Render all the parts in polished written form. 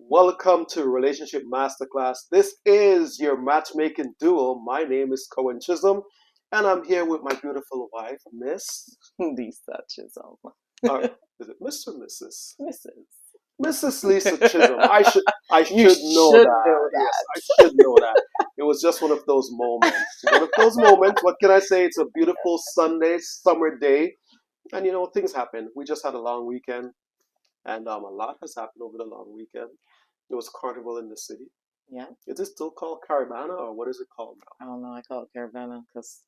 Welcome to Relationship Masterclass. This is your matchmaking duo. My name is Cohen, and I'm here with my beautiful wife, Miss. Lisa Chisholm. Uh, is it Miss or Mrs.? Mrs. Mrs. Lisa Chisholm. I should You know should that. know Yes, that. I should know that. It was just one of those moments. One of those moments. What can I say? It's a beautiful Sunday, summer day, and things happen. We just had a long weekend, and a lot has happened over the long weekend. It was carnival in the city. Yeah, Is it still called Caravana or what is it called now? I don't know. I call it Caravana because,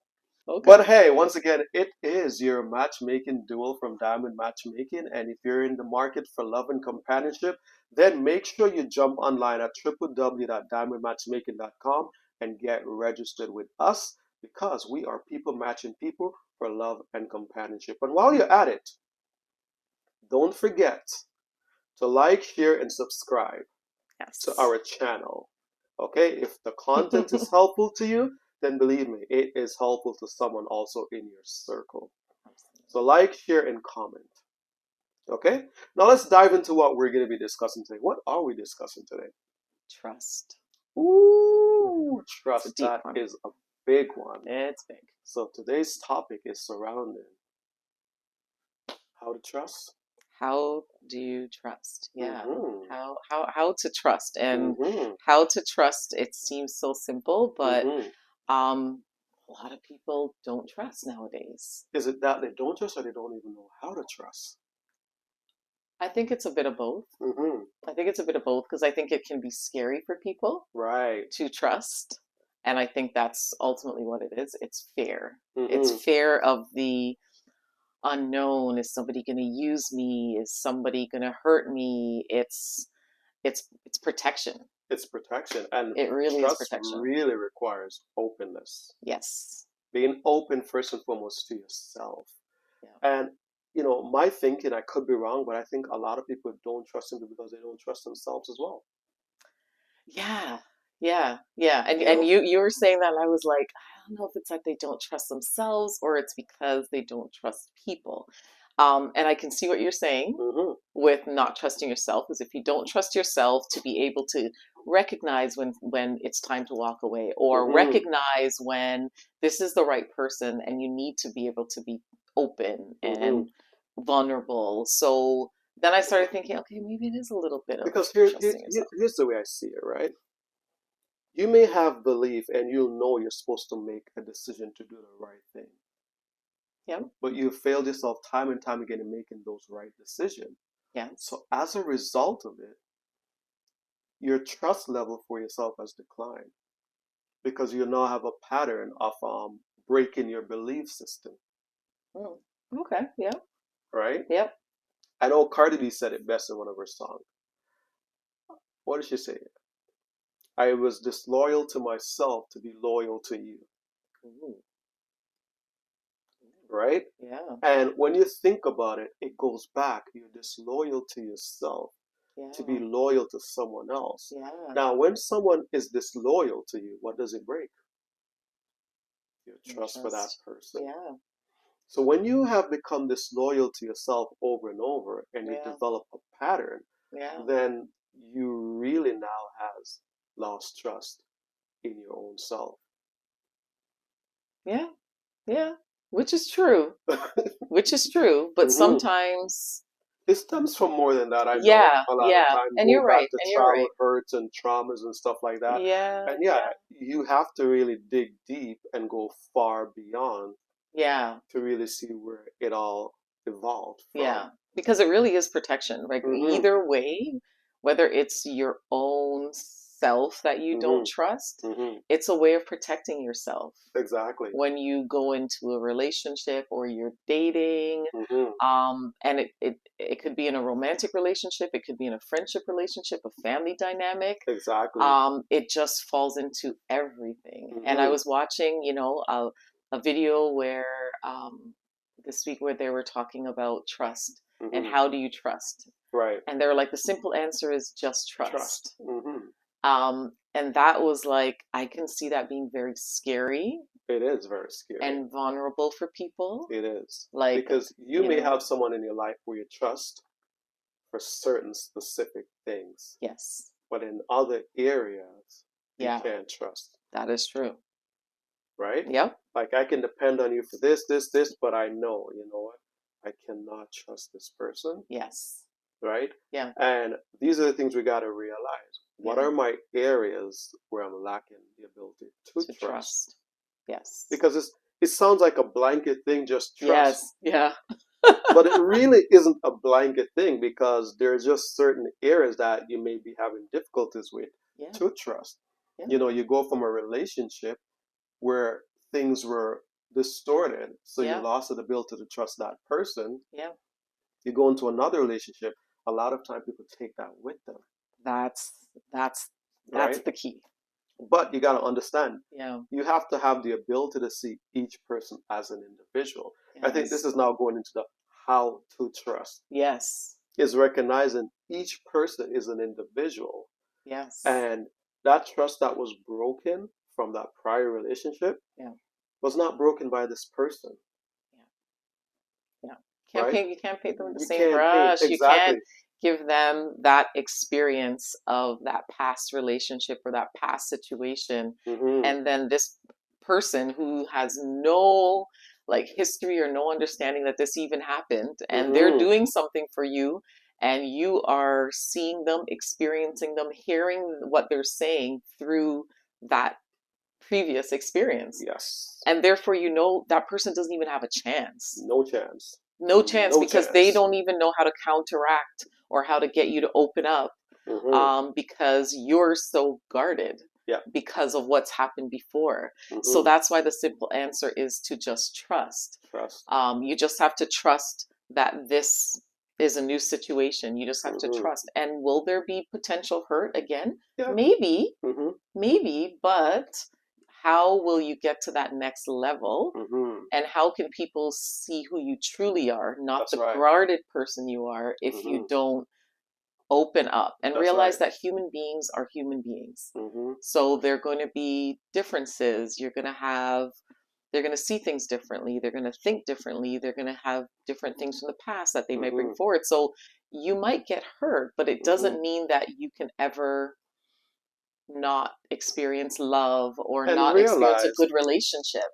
okay. But hey, once again, it is your matchmaking duel from Diamond Matchmaking. And if you're in the market for love and companionship, then make sure you jump online at www.diamondmatchmaking.com and get registered with us because we are people matching people for love and companionship. And while you're at it, don't forget to like, share, and subscribe to Yes. our channel. Okay, if the content is helpful to you, then believe me, it is helpful to someone also in your circle. So like, share, and comment. Okay, now let's dive into what we're going to be discussing today. What are we discussing today? Trust. Ooh, It's a trust. deep That one. is a big one. It's big. So today's topic is surrounding how to trust. How do you trust? Yeah. Mm-hmm. How to trust and Mm-hmm. how to trust. It seems so simple, but Mm-hmm. a lot of people don't trust nowadays. Is it that they don't trust or they don't even know how to trust? I think it's a bit of both. Mm-hmm. I think it's a bit of both because I think it can be scary for people Right. to trust. And I think that's ultimately what it is. It's fear. It's Mm-hmm. fear of the unknown. Is somebody going to use me? Is somebody going to hurt me? It's protection. It's protection, and It really is trust protection. really requires openness. Yes. Being open first and foremost to yourself. Yeah. And my thinking, I could be wrong, but I think a lot of people don't trust people because they don't trust themselves as well. Yeah. Yeah. Yeah. And You and know? you were saying that and I was like, I don't know if it's that they don't trust themselves or it's because they don't trust people. And I can see what you're saying Mm-hmm. with not trusting yourself is if you don't trust yourself to be able to recognize when it's time to walk away or Mm-hmm. recognize when this is the right person and you need to be able to be open Mm-hmm. and vulnerable. So then I started thinking, okay, maybe it is a little bit of Because trusting yourself. here's the way I see it, right? You may have belief and you'll know you're supposed to make a decision to do the right thing, Yeah. but you failed yourself time and time again in making those right decisions. Yes. So as a result of it, your trust level for yourself has declined because you now have a pattern of breaking your belief system, Mm. Okay. Yeah. right? Yep. I know Cardi B said it best in one of her songs. What did she say? I was disloyal to myself to be loyal to you, Ooh. right? Yeah. And when you think about it, it goes back. You're disloyal to yourself to be Yeah. loyal to someone else. Yeah. Now, when someone is disloyal to you, what does it break? Your And trust for that trust. person. Yeah. So when you have become disloyal to yourself over and over and you Yeah. develop a pattern, Yeah. then you really now has lost trust in your own self. Yeah. Yeah. Which is true. Which is true. But Hmm. sometimes, It stems from more than that. I know yeah, a lot of yeah. times And go you're back right. to And you're right. childhood hurts and traumas and stuff like that. Yeah. And yeah, Yeah. you have to really dig deep and go far beyond Yeah. to really see where it all evolved from. Yeah. Because it really is protection. Like Hmm. either way, whether it's your own self that you don't Hmm. trust, Hmm. it's a way of protecting yourself. Exactly. When you go into a relationship or you're dating, Hmm. and it could be in a romantic relationship, it could be in a friendship relationship, a family dynamic. Exactly. It just falls into everything. And I Hmm. was watching, a video where this week where they were talking about trust and Hmm. how do you trust? Right. And they were like, the simple answer is just Trust. trust. Hmm. And that was like, I can see that being very scary It is very scary. and vulnerable for people. It is. Like, Because you you may know, have someone in your life where you trust, for certain specific things. Yes. But in other areas, you Yeah, can't trust, that is true. right? Yep. Like I can depend on you for this, but I know, you know what? I cannot trust this person, Yes. right? Yeah. And these are the things we got to realize. What Yeah. are my areas where I'm lacking the ability to To trust? trust. Yes. Because it sounds like a blanket thing, just trust. Yes. Yeah. But it really isn't a blanket thing because there's just certain areas that you may be having difficulties with Yeah. to trust. Yeah. You know, you go from a relationship where things were distorted, so you Yeah. lost the ability to trust that person. Yeah. You go into another relationship, a lot of time people take that with them, That's that's right? the key. But you got to understand, Yeah. you have to have the ability to see each person as an individual. I think this Yes. is now going into the how to trust, Yes. is recognizing each person is an individual. Yes. And that trust that was broken from that prior relationship Yeah. was not broken by this person, Yeah. right? You can't paint them with the You same can't paint brush. You exactly. can't give them that experience of that past relationship or that past situation. Hmm. And then this person who has no like history or no understanding that this even happened, and they're Hmm. doing something for you, and you are seeing them, experiencing them, hearing what they're saying through that previous experience. Yes. And therefore, you know, that person doesn't even have a chance. No chance. No chance, No because they chance. don't even know how to counteract or how to get you to open up, Hmm. because you're so guarded Yeah. because of what's happened before. So Hmm. that's why the simple answer is to just trust. Trust. You just have to trust that this is a new situation. You just have to Hmm. trust. And will there be potential hurt again? Yeah. Maybe, Hmm. maybe, but how will you get to that next level? Hmm. And how can people see who you truly are, not That's the right. guarded person you are, if Hmm. you don't open up and That's realize right. that human beings are human beings? Hmm. So there are going to be differences. They're going to see things differently. They're going to think differently. They're going to have different things from the past that they might bring Hmm. forward. So you might get hurt, but it Hmm. doesn't mean that you can ever not experience love or And not experience a good relationship.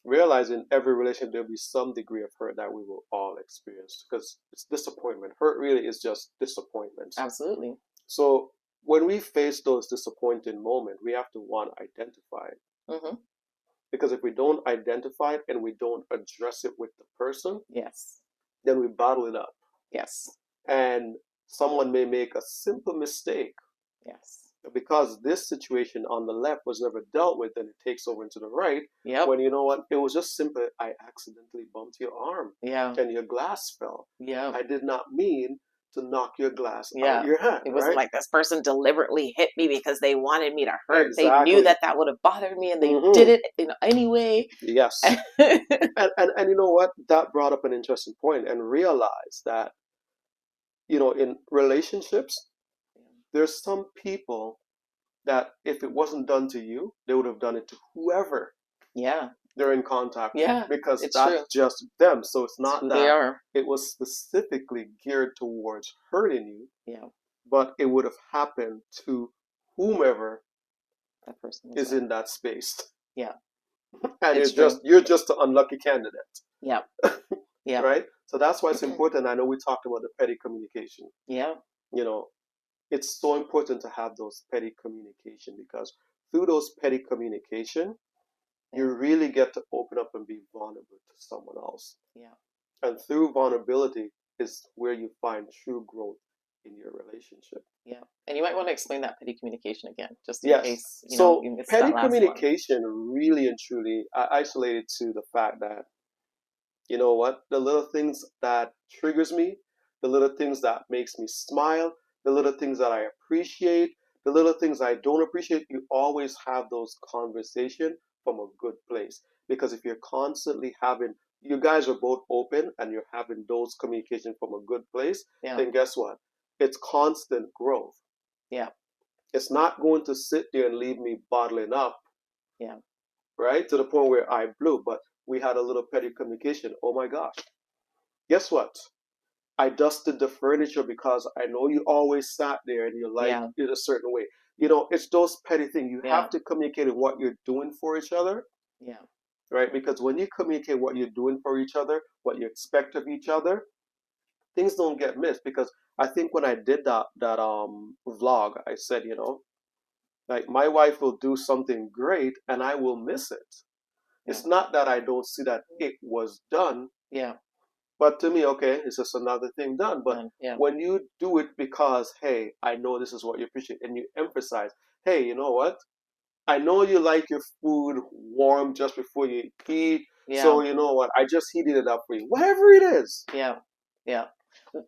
realize in every relationship there'll be some degree of hurt that we will all experience because it's disappointment. Hurt really is just disappointment. Absolutely. So when we face those disappointing moments, we have to one identify it. Hmm. Because if we don't identify it and we don't address it with the person, Yes. then we bottle it up. Yes. And someone may make a simple mistake Yes. because this situation on the left was never dealt with, and it takes over into the right. Yep. When you know what, it was just simple. I accidentally bumped your arm, Yeah. and your glass fell. Yeah. I did not mean to knock your glass Yeah. out your hand. It wasn't Right? like this person deliberately hit me because they wanted me to hurt. They Exactly. knew that that would have bothered me, and they Hmm. did it in any way. Yes. And you know what? That brought up an interesting point, and realized that in relationships, there's some people that if it wasn't done to you, they would have done it to whoever Yeah. they're in contact with Yeah. because It's that's true. just them. So it's It's not who they that are. it was specifically geared towards hurting you, Yeah. but it would have happened to whomever That person was is there. in that space. Yeah. And It's you're just the unlucky candidate. Yeah. Yeah. Right? So that's why it's important. I know we talked about the petty communication. Yeah. You know, it's so important to have those petty communication because through those petty communication, you really get to open up and be vulnerable to someone else. Yeah. And through vulnerability is where you find true growth in your relationship. Yeah. And you might want to explain that petty communication again, just in Yes. case, So you missed petty that last one. communication really and truly isolated to the fact that, you know what, the little things that triggers me, the little things that makes me smile, the little things that I appreciate, the little things I don't appreciate, you always have those conversations from a good place. Because if you're constantly having, you guys are both open and you're having those communication from a good place, Yeah. then guess what? It's constant growth. Yeah. It's not going to sit there and leave me bottling up, Yeah. right? To the point where I blew, but we had a little petty communication. Oh my gosh. Guess what? I dusted the furniture because I know you always sat there and you like Yeah. it a certain way. You know, it's those petty things. You Yeah. have to communicate what you're doing for each other, Yeah. right? Because when you communicate what you're doing for each other, what you expect of each other, things don't get missed. Because I think when I did that vlog, I said, you know, like my wife will do something great and I will miss it. Yeah. It's not that I don't see that it was done, Yeah. but to me, okay, it's just another thing done. But Yeah. when you do it because, hey, I know this is what you appreciate, and you emphasize, hey, you know what? I know you like your food warm just before you eat, Yeah. so you know what? I just heated it up for you. Whatever it is. Yeah. Yeah.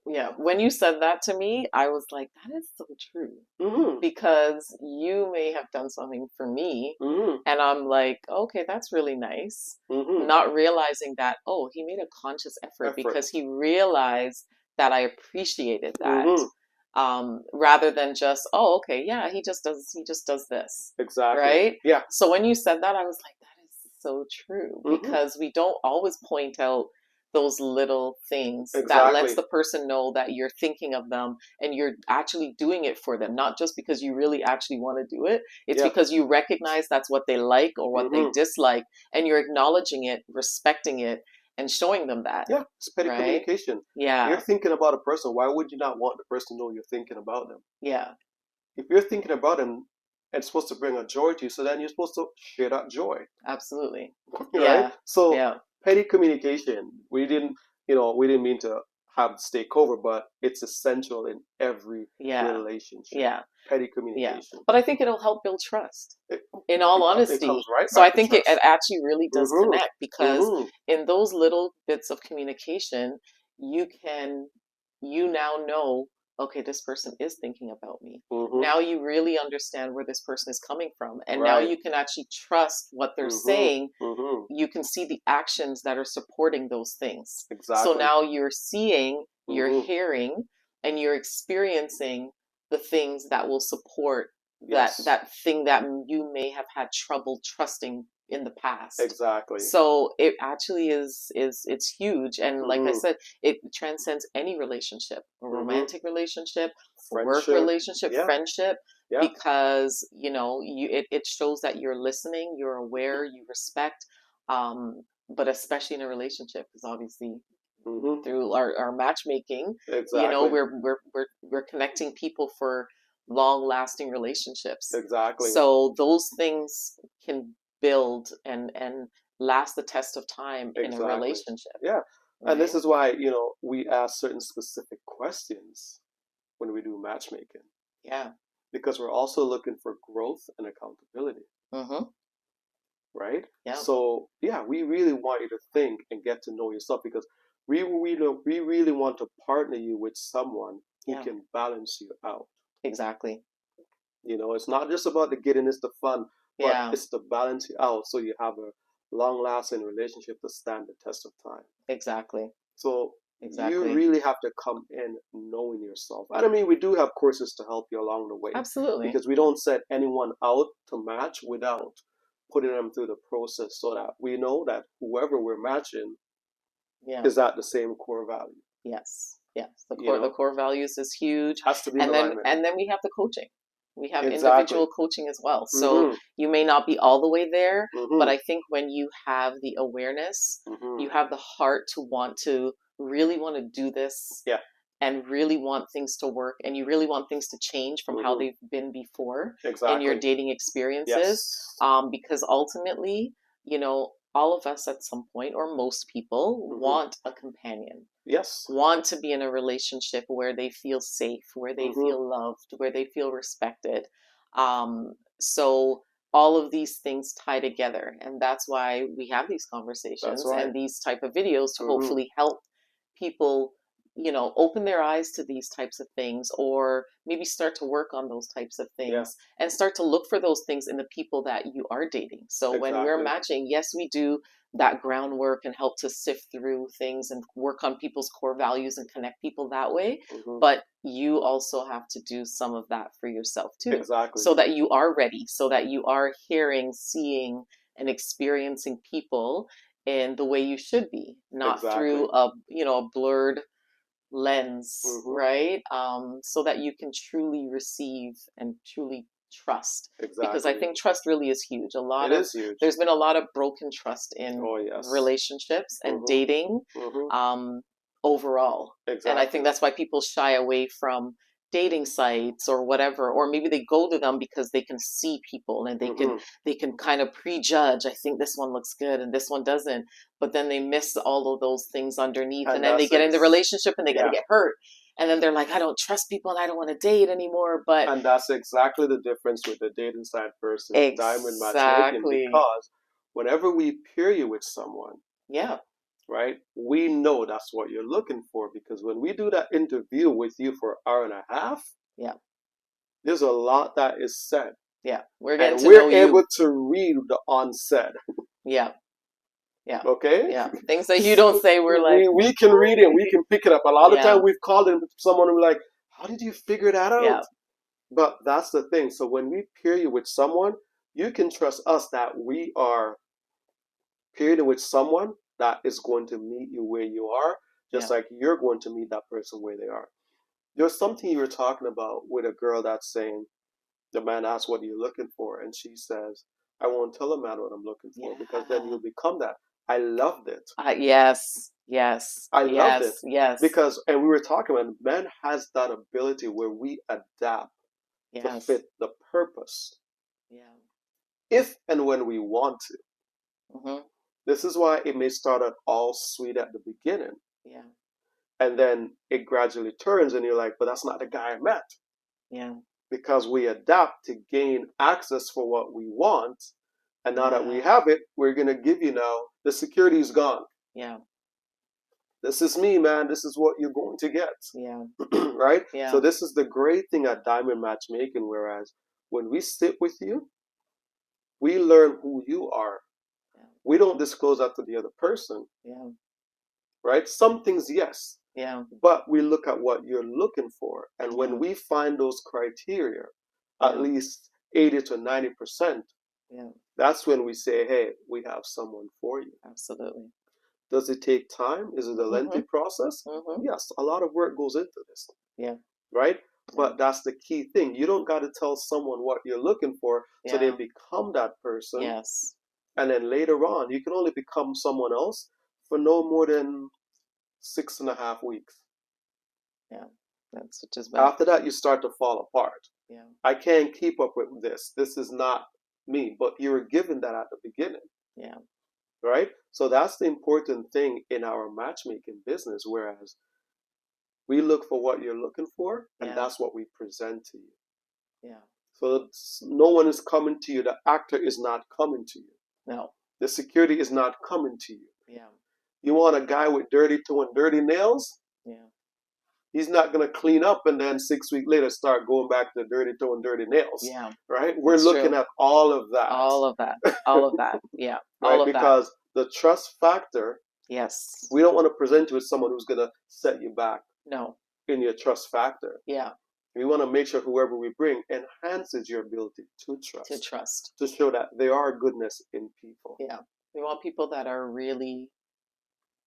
Yeah. When you said that to me, I was like, that is so true. Mm-hmm. Because you may have done something for me, Mm-hmm. and I'm like, okay, that's really nice. Mm-hmm. Not realizing that, oh, he made a conscious effort Effort. because he realized that I appreciated that. Mm-hmm. Rather than just, oh, okay, yeah, he just does this. Exactly. Right? Yeah. So when you said that, I was like, that is so true Mm-hmm. because we don't always point out those little things that lets Exactly. the person know that you're thinking of them and you're actually doing it for them, not just because you really actually want to do it. It's Yeah. because you recognize that's what they like or what they Mm-hmm. dislike, and you're acknowledging it, respecting it, and showing them that. Yeah. It's petty Right? communication. You're Yeah. thinking about a person. Why would you not want the person to know you're thinking about them? Yeah. If you're thinking about them and it's supposed to bring a joy to you, so then you're supposed to share that joy, Absolutely. right? Yeah. So Yeah. petty communication, we didn't mean to have this take over, but it's essential in every Yeah. relationship. Yeah. Petty Yeah. communication. But I think it'll help build trust, It, in all it comes honesty. right So I back to think it trust. actually really does Mm-hmm. connect because Mm-hmm. in those little bits of communication, you can, you now know, okay, this person is thinking about me. Mm-hmm. Now you really understand where this person is coming from. And now Right. you can actually trust what they're Mm-hmm. saying. Mm-hmm. You can see the actions that are supporting those things. So Exactly. now you're seeing, you're Mm-hmm. hearing, and you're experiencing the things that will support Yes. that thing that you may have had trouble trusting in the past. Exactly. So it actually is it's huge, and like I Mm-hmm. said, it transcends any relationship, a Mm-hmm. romantic relationship, work Friendship. relationship, Yeah. friendship, Yeah. because it shows that you're listening, you're aware, you respect, but especially in a relationship, because obviously Mm-hmm. through our matchmaking, Exactly. we're connecting people for long lasting relationships. Exactly. So those things can build and last the test of time in a Exactly. relationship, Yeah. And this right? is why, we ask certain specific questions when we do matchmaking, Yeah. because we're also looking for growth and accountability, Mm-hmm. right? Yeah. So, yeah, we really want you to think and get to know yourself because we really want to partner you with someone who Yeah. can balance you out. Exactly. It's not just about the getting, it's the fun, but Yeah. it's to balance you out so you have a long lasting relationship to stand the test of time. Exactly. So you Exactly. really have to come in knowing yourself. And I mean, we do have courses to help you along the way Absolutely. because we don't set anyone out to match without putting them through the process so that we know that whoever we're matching Yeah. is at the same core value. Yes. Yes. The You know, core values is huge. has to be in And then alignment. we have the coaching. We have Exactly. individual coaching as well. So Mm-hmm. you may not be all the way there, but Mm-hmm. I think when you have the awareness, Mm-hmm. you have the heart to really want to do this Yeah. and really want things to work and you really want things to change from how Mm-hmm. they've been before in your Exactly. dating experiences. Yes. Because ultimately, all of us at some point, or most people, Mm-hmm. want a companion, Yes. want to be in a relationship where they feel safe, where they Mm-hmm. feel loved, where they feel respected. So all of these things tie together, and that's why we have these That's conversations right. and these type of videos to Mm-hmm. hopefully help people open their eyes to these types of things, or maybe start to work on those types of Yeah. things and start to look for those things in the people that you are dating. So when we're Exactly. matching, yes, we do that groundwork and help to sift through things and work on people's core values and connect people that way. Mm-hmm. But you also have to do some of that for yourself too, Exactly. so that you are ready, so that you are hearing, seeing, and experiencing people in the way you should be, not Exactly. through a blurred lens, Mhm. right? So that you can truly receive and truly trust. Because I Exactly. think trust really is huge. It is huge. There's been a lot of broken trust in Oh, yes. relationships and Mhm. dating Mhm. overall. Exactly. And I think that's why people shy away from dating sites or whatever, or maybe they go to them because they can see people and Mhm. they can kind of prejudge. I think this one looks good and this one doesn't, but then they miss all of those things underneath, and then they that's get in the relationship and they yeah. get hurt, and then they're like, I don't trust people and I don't want to date anymore. But And that's exactly the difference with the dating site versus diamond matchmaking, exactly, because whenever we pair you with someone, yeah, right, we know that's what you're looking for, because when we do that interview with you for an hour and a half, yeah, there's a lot that is said, yeah, we're getting and to know we're you. able to read the unsaid. Yeah, yeah, Okay? yeah, things that you don't say, we're like, we can read it, we can pick it up. A lot of yeah, time we've called in someone and we're like, how did you figure that out? yeah, But that's the thing. So when we pair you with someone, you can trust us that we are paired with someone that is going to meet you where you are, just yeah, like you're going to meet that person where they are. There's something you were talking about with a girl that's saying, the man asks, what are you looking for? And she says, I won't tell a man what I'm looking for, because then yeah. you'll become that. I loved it. Yes, yes, I loved it. yes, yes, Because, and we were talking about, man has that ability where we adapt to yes, fit the purpose, yeah, if and when we want to. hmm, This is why it may start out all sweet at the beginning, yeah, and then it gradually turns, and you're like, but that's not the guy I met. yeah, Because we adapt to gain access for what we want. And now that we yeah, have it, we're going to give you now, the security is gone. yeah, This is me, man. This is what you're going to get. yeah, Right? yeah, So, this is the great thing at Diamond Matchmaking. Whereas when we sit with you, we learn who you are. yeah, We don't disclose that to the other person, yeah, right? Some things, yes, yeah, but we look at what you're looking for. And yeah, when we find those criteria, at yeah, least 80 to 90%, yeah, that's when we say, hey, we have someone for you. absolutely. Does it take time? Is it a lengthy Hmm, process? hmm, Yes, a lot of work goes into this, yeah, right? yeah, But that's the key thing. You don't got to tell someone what you're looking for so they yeah, become that person. yes, And then later on, you can only become someone else for no more than 6.5 weeks. yeah. That's which is bad. After that, you start to fall apart. Yeah, I can't keep up with this. This is not me. But you were given that at the beginning, yeah, right? So that's the important thing in our matchmaking business. Whereas we look for what you're looking for, and yeah, that's what we present to you. yeah. So no one is coming to you. The actor is not coming to you. No, The security is not coming to you. yeah, You want a guy with dirty toe and dirty nails? yeah. He's not going to clean up and then 6 weeks later start going back to dirty toe and dirty nails, Yeah, right? We're it's looking true. at all of that, All of that. All of that. Yeah, all right? of that. Because the trust factor, Yes. we don't want to present you as someone who's going to set you back No. in your trust factor. Yeah, We want to make sure whoever we bring enhances your ability to to trust, trust. to show that there are goodness in people, Yeah. We want people that are really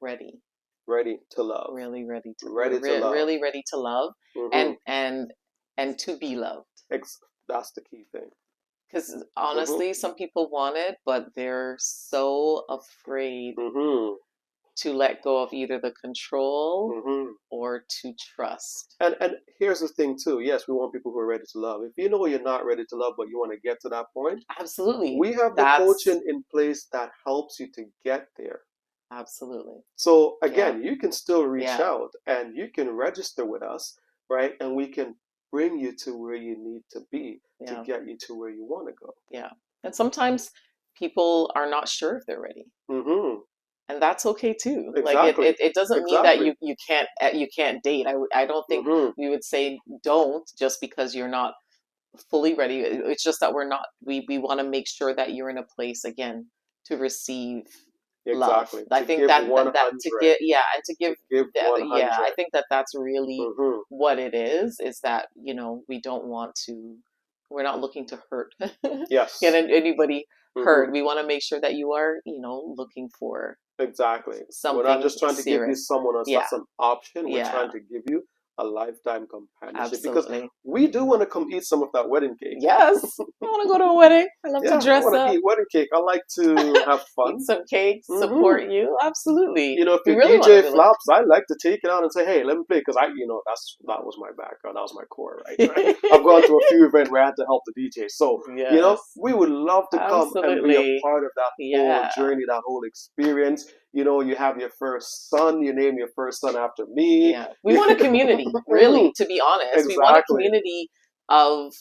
ready, ready to love, really ready to ready to love. really ready to love, Hmm. and to be loved. That's the key thing. Because Hmm. honestly, some people want it, but they're so afraid Hmm. to let go of either the control Hmm. or to trust. And here's the thing too. Yes, we want people who are ready to love. If you know you're not ready to love, but you want to get to that point, Absolutely. we have the That's coaching in place that helps you to get there. absolutely. So Yeah. again, you can still reach Yeah. out and you can register with us, right? And we can bring you to where you need to be to Yeah. get you to where you want to go. Yeah. And sometimes people are not sure if they're ready. Hmm. And that's okay too. Like Exactly. it doesn't mean that Exactly. you can't date. I don't think Hmm. we would say don't just because you're not fully ready. It's just that we want to make sure that you're in a place again to receive love. Exactly. I To think give that to 100. give, yeah, and to To give, give yeah, I 100. think that that's really Hmm. what it is that, we don't want to We're not looking to hurt. Yes. Get anybody hurt. Mhm. We want to make sure that you are, looking for Exactly. We're not something just trying to give you serious. someone else Yeah. that's an option. We're Yeah. trying to give you a lifetime companionship because Absolutely. we do want to come eat some of that wedding cake. Yes. I want to go to a wedding. I love Yeah, to dress I want to up, eat wedding cake. I like to have fun. eat some cake, Mhm. support you. Absolutely. You know, if We your really want to DJ be like, flops, I like to take it out and say, "Hey, let me play," because that was my background, that was my core, right? I've gone to a few events where I had to help the DJ, so yes. we would love to come and be a Absolutely. part of that whole Yeah. journey, that whole experience. You have your first son, you name your first son after me. Yeah. We want a community, really, to be honest. We want a Exactly. community of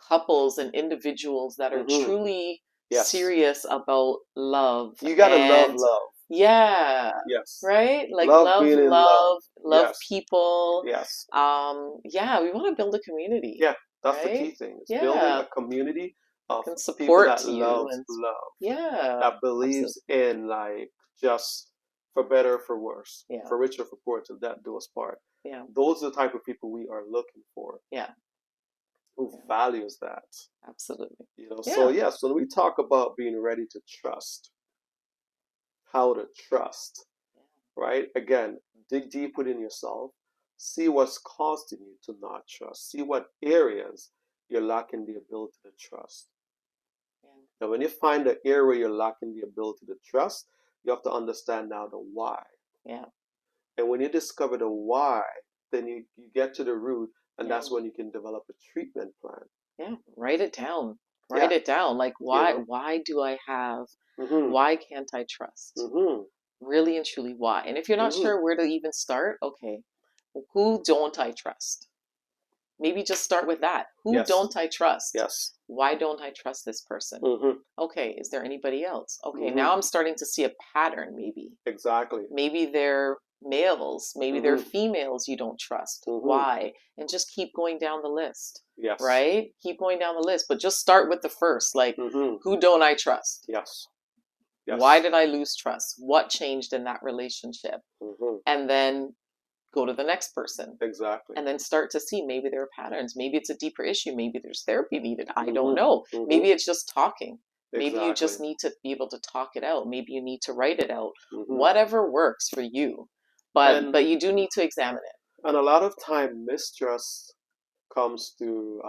couples and individuals that are Mhm. truly Yes. serious about love. You gotta love and love. Yeah. Yes. Right? Like Love being in love. love Yes. people. Yes. Yeah, we want to build a community. Yeah, that's the right? key thing. It's building Yeah. a community of Can people support that you love and love, yeah. that believes in like just for better or for worse, Yeah. for richer, for poor, till death do us part. Yeah. Those are the type of people we are looking for. Yeah. Who Yeah. values that. Absolutely. So when we talk about being ready to trust, how to trust, right? Again, dig deep within yourself, see what's causing you to not trust, see what areas you're lacking the ability to trust. Yeah. Now, when you find the area you're lacking the ability to trust, you have to understand now the why. Yeah. And when you discover the why, then you get to the root, and Yeah. that's when you can develop a treatment plan. Yeah. Write it down. Yeah. Write it down. Like why? You know? Why do I have? Mm-hmm. Why can't I trust? Mm-hmm. Really and truly, why? And if you're not Mm-hmm. sure where to even start, okay, who don't I trust? Maybe just start with that. Who Yes. don't I trust? Yes. Why don't I trust this person? Mm-hmm. Okay, is there anybody else? Okay, Mm-hmm. now I'm starting to see a pattern, maybe. Exactly. Maybe they're males, maybe they're Mm-hmm. females you don't trust. Mm-hmm. Why? And just keep going down the list. Yes. Right? Keep going down the list, but just start with the first. Like, Mm-hmm. who don't I trust? Yes. Yes. Why did I lose trust? What changed in that relationship? Mm-hmm. And then go to the next person. Exactly. And then start to see maybe there are patterns. Maybe it's a deeper issue. Maybe there's therapy needed. I Mm-hmm. don't know. Mm-hmm. Maybe it's just talking. Maybe Exactly. you just need to be able to talk it out. Maybe you need to write it out. Mm-hmm. Whatever works for you. But you do need to examine it. And a lot of time, mistrust comes through,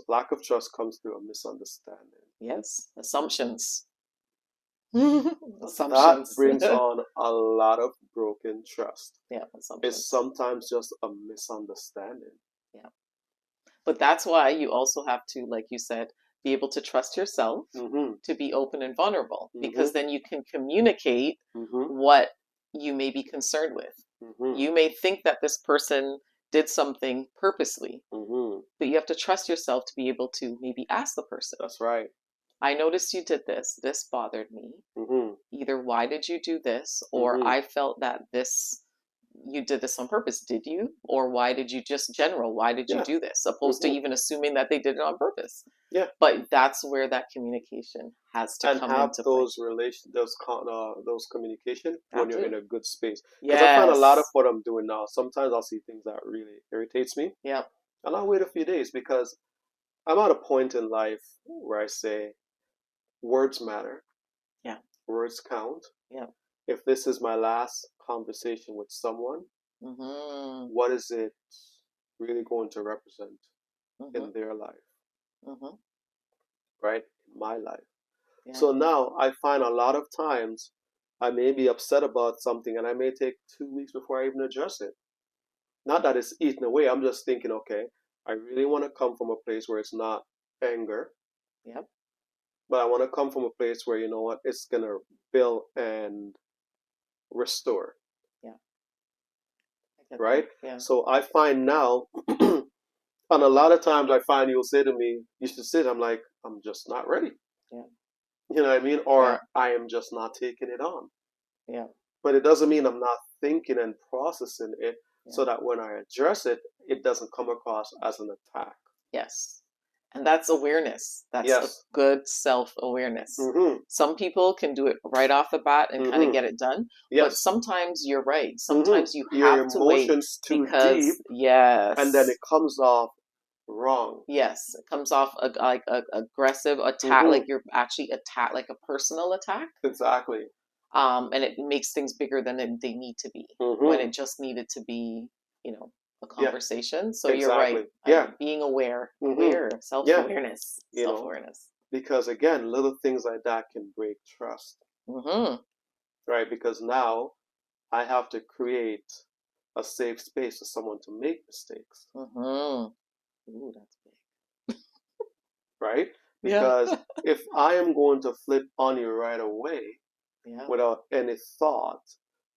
lack of trust comes through a misunderstanding. Yes. Assumptions. That brings on a lot of broken trust. Yeah, assumptions. It's sometimes just a misunderstanding. Yeah. But that's why you also have to, like you said, be able to trust yourself, Mm-hmm. to be open and vulnerable, Mm-hmm. because then you can communicate Mm-hmm. what you may be concerned with. Mm-hmm. You may think that this person did something purposely, Mm-hmm. but you have to trust yourself to be able to maybe ask the person, That's right. I noticed you did this. This bothered me. Mm-hmm. Either why did you do this? Or Mm-hmm. I felt that you did this on purpose. Did you? Or why did you why did you Yeah. do this? Opposed to Mm-hmm. even assuming that they did it on purpose. Yeah. But that's where that communication has to And come have into those play. those communication when you're in a good space. Because Yes. I find a lot of what I'm doing now, sometimes I'll see things that really irritates me. Yeah. And I'll wait a few days because I'm at a point in life where I say words matter. Yeah. Words count. Yeah. If this is my last conversation with someone, Mm-hmm. what is it really going to represent Mm-hmm. in their life? Mm-hmm. Right? In my life. Yeah. So now I find a lot of times I may be upset about something and I may take 2 weeks before I even address it. Not that it's eaten away. I'm just thinking, okay, I really want to come from a place where it's not anger. Yep. But I want to come from a place where, you know what, it's going to build and restore. Yeah. Right? Yeah. So I find now, and a lot of times I find you'll say to me, you should sit. I'm like, I'm just not ready. Yeah. You know what I mean? Or Yeah. I am just not taking it on. Yeah. But it doesn't mean I'm not thinking and processing it Yeah. so that when I address it, it doesn't come across as an attack. Yes. And that's awareness. That's Yes. a good self-awareness. Mm-hmm. Some people can do it right off the bat and kind of Mm-hmm. get it done. Yes. But sometimes you're right. Mm-hmm. Sometimes you Your have to wait emotions too because deep, yes. and then it comes off wrong. Yes, it comes off like a aggressive attack, Mm-hmm. like you're actually attack, like a personal attack. Exactly. And it makes things bigger than they need to be when Mm-hmm. it just needed to be, a Yeah, conversation. So you're right. exactly. Yeah. Being aware, Mm-hmm. Yeah. self-awareness, You know, self-awareness. because again, little things like that can break trust, Mm-hmm. right? Because now I have to create a safe space for someone to make mistakes, Mm-hmm. Ooh, that's right? big. Yeah. Because if I am going to flip on you right away Yeah. without any thought,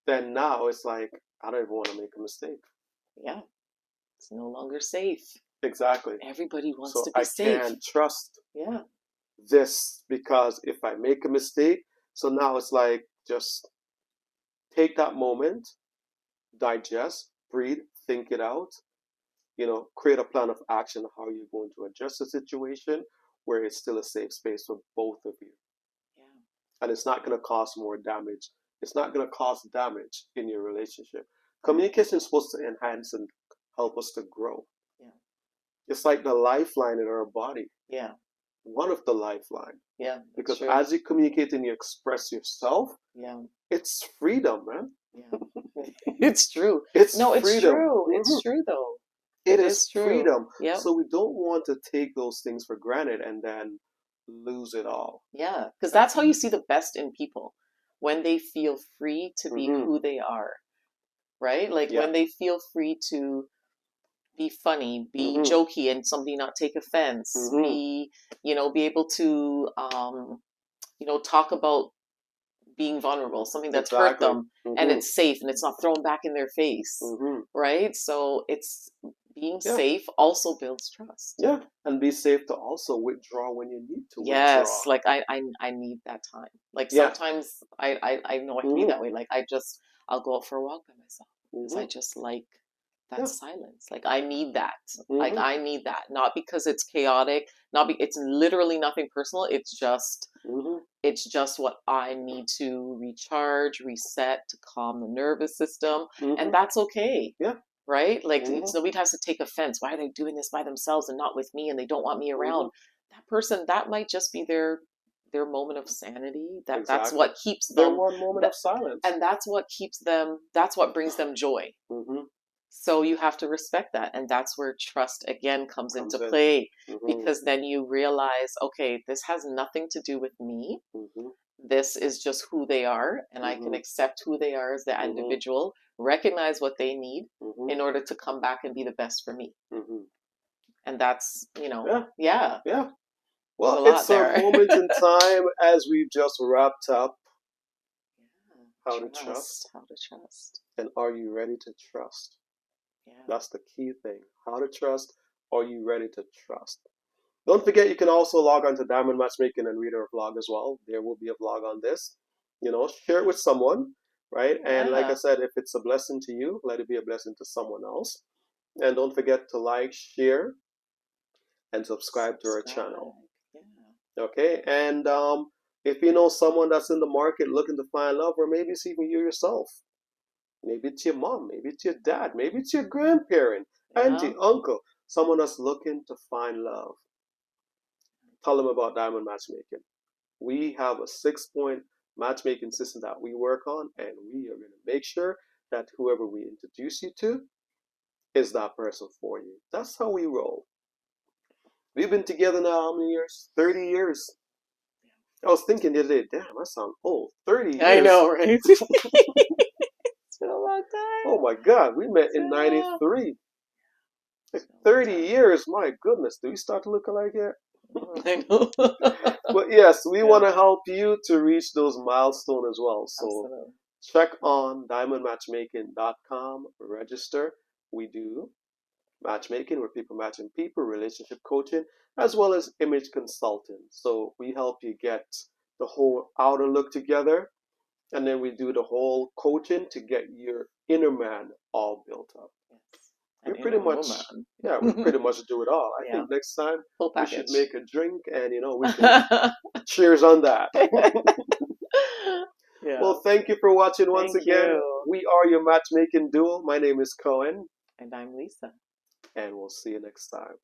then now it's like, I don't even want to make a mistake. Yeah. It's no longer safe. Exactly. Everybody wants So to be I safe. can't trust Yeah. this because if I make a mistake, so now it's like just take that moment, digest, breathe, think it out, create a plan of action how you're going to address the situation where it's still a safe space for both of you. Yeah. And it's not going to cause more damage. It's not going to cause damage in your relationship. Communication is supposed to enhance and help us to grow. Yeah. It's like the lifeline in our body. Yeah. One of the lifeline. Yeah. Because True. as you communicate and you express yourself, Yeah. it's freedom, man. Yeah. It's true. It's No, it's freedom. true. Mm-hmm. It's true though. It It is is true. freedom. Yep. So we don't want to take those things for granted and then lose it all. Yeah, because that's how you see the best in people when they feel free to be Mm-hmm. who they are, right? Like Yeah. when they feel free to be funny, be Mm-hmm. jokey, and somebody not take offense, Mm-hmm. be able to, talk about being vulnerable, something that's hurt Exactly. them, and Mm-hmm. it's safe and it's not thrown back in their face, Mm-hmm. right? So it's being Yeah. safe also builds trust. Yeah. And be safe to also withdraw when you need to Yes, withdraw. like I need that time. Like Yeah. sometimes I know I can be Mm-hmm. that way. Like I'll go out for a walk by myself because I Mm-hmm. just like that Yeah. silence. Like I need that. Like Mm-hmm. I need that. Not because it's chaotic, it's literally nothing personal. Mm-hmm. It's just what I need to recharge, reset, to calm the nervous system, and Mm-hmm. that's okay. Yeah. Right? Like Mm-hmm. nobody has to take offense. Why are they doing this by themselves and not with me and they don't want me Mm-hmm. around? That person, that might just be their moment of sanity. That's Exactly. what keeps Their them one moment of silence. and that's what keeps them, that's what brings them joy. Mm-hmm. So you have to respect that. And that's where trust again comes into in. play, Mm-hmm. because then you realize, okay, this has nothing to do with me. Mm-hmm. This is just who they are, and I can Mm-hmm. accept who they are as the Mm-hmm. individual, recognize what they need Mm-hmm. in order to come back and be the best for me. Mm-hmm. And that's, Yeah. yeah, Yeah. there's Well, a lot it's a there. moment in time as we've just wrapped up how to Trust, trust. how to trust. And are you ready to trust? Yeah. That's the key thing. How to trust. Are you ready to trust? Don't forget, you can also log on to Diamond Matchmaking and read our vlog as well. There will be a vlog on this. Share it with someone, right? And like I Yeah. said, if it's a blessing to you, let it be a blessing to someone else. And don't forget to like, share, and subscribe to our channel. Yeah. Okay? And if you know someone that's in the market looking to find love, or maybe it's even you yourself, maybe it's your mom, maybe it's your dad, maybe it's your grandparent, auntie, Yeah. uncle, someone that's looking to find love, tell them about Diamond Matchmaking. We have a 6-point matchmaking system that we work on, and we are going to make sure that whoever we introduce you to is that person for you. That's how we roll. We've been together now how many years? 30 years. I was thinking the other day, damn, I sound old. 30 years. I know, right? It's been a long time. Oh my God, we met in 93. 30 years, my goodness. Do we start to look alike yet? I know. But yes, we want to help you to reach those milestones as well. So Absolutely. check on diamondmatchmaking.com, register. We do matchmaking where people matching people, relationship coaching, as well as image consulting. So we help you get the whole outer look together, and then we do the whole coaching to get your inner man all built up. Yes. We pretty much, yeah, we pretty much do it all. I Yeah. think next time Full we package. should make a drink and we can cheers on that. Yeah. Well, thank you for watching once Thank again. you. We are your matchmaking duo. My name is Cohen, And I'm Lisa. and we'll see you next time.